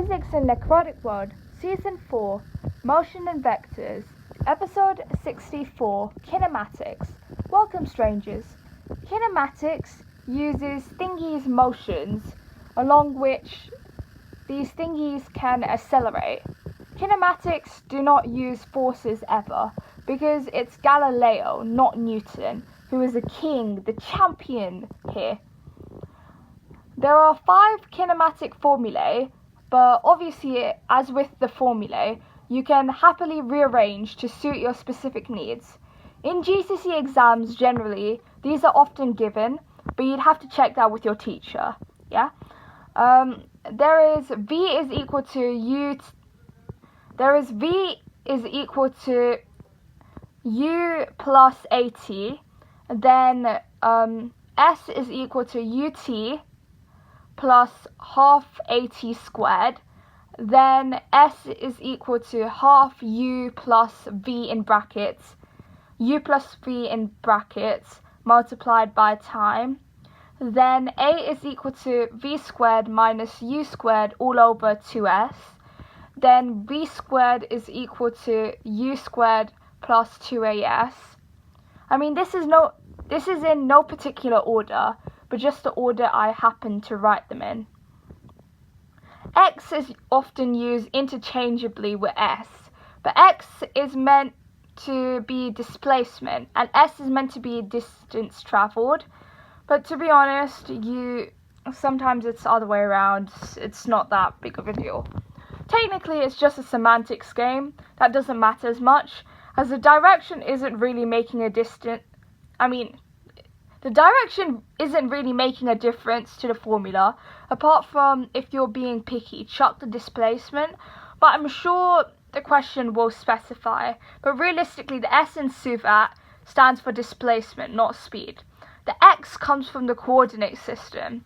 Physics in Necrotic World, Season 4, Motion and Vectors, Episode 64, Kinematics. Welcome, strangers. Kinematics uses thingies' motions, along which these thingies can accelerate. Kinematics do not use forces ever, because it's Galileo, not Newton, who is the king, the champion here. There are 5 kinematic formulae, but obviously, as with the formulae, you can happily rearrange to suit your specific needs. In GCSE exams, generally, these are often given, but you'd have to check that with your teacher, yeah? There is V is equal to U plus AT, then S is equal to UT plus half AT squared, then S is equal to half U plus V in brackets, U plus V in brackets, multiplied by time, then A is equal to V squared minus U squared all over 2S, then V squared is equal to U squared plus 2AS. I mean, this is in no particular order, but just the order I happen to write them in. X is often used interchangeably with S, but X is meant to be displacement, and S is meant to be distance travelled. But to be honest, sometimes it's the other way around. It's not that big of a deal. Technically, it's just a semantics game. That doesn't matter as much, as the direction isn't really making a difference to the formula, apart from if you're being picky, chuck the displacement, but I'm sure the question will specify. But realistically, the S in SUVAT stands for displacement, not speed. The X comes from the coordinate system,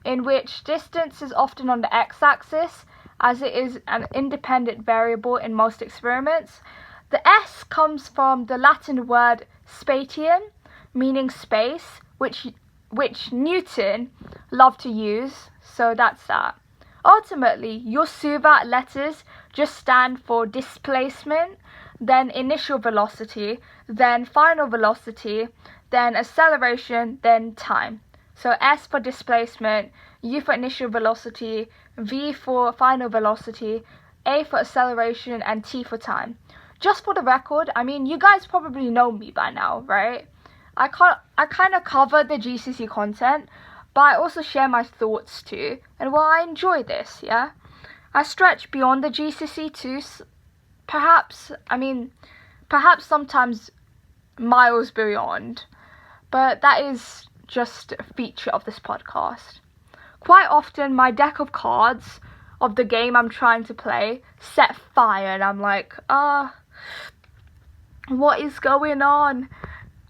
in which distance is often on the x-axis, as it is an independent variable in most experiments. The S comes from the Latin word spatium, meaning space, which Newton loved to use, so that's that. Ultimately, your SUVAT letters just stand for displacement, then initial velocity, then final velocity, then acceleration, then time. So S for displacement, U for initial velocity, V for final velocity, A for acceleration, and T for time. Just for the record, I mean, you guys probably know me by now, right? I kind of cover the GCSE content, but I also share my thoughts too, and well, I enjoy this, yeah? I stretch beyond the GCSE too, perhaps sometimes miles beyond, but that is just a feature of this podcast. Quite often, my deck of cards of the game I'm trying to play set fire, and I'm like, what is going on?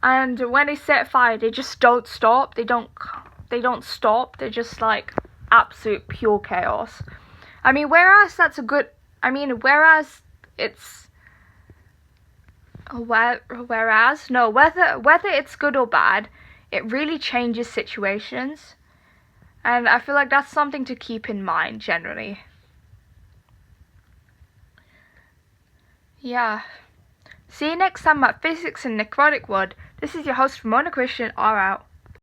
And when they set fire, they just don't stop. They don't stop. They're just like absolute pure chaos. I mean, whether it's good or bad, it really changes situations. And I feel like that's something to keep in mind generally. Yeah. See you next time at Physics in Necrotic World. This is your host, Rimona. R out.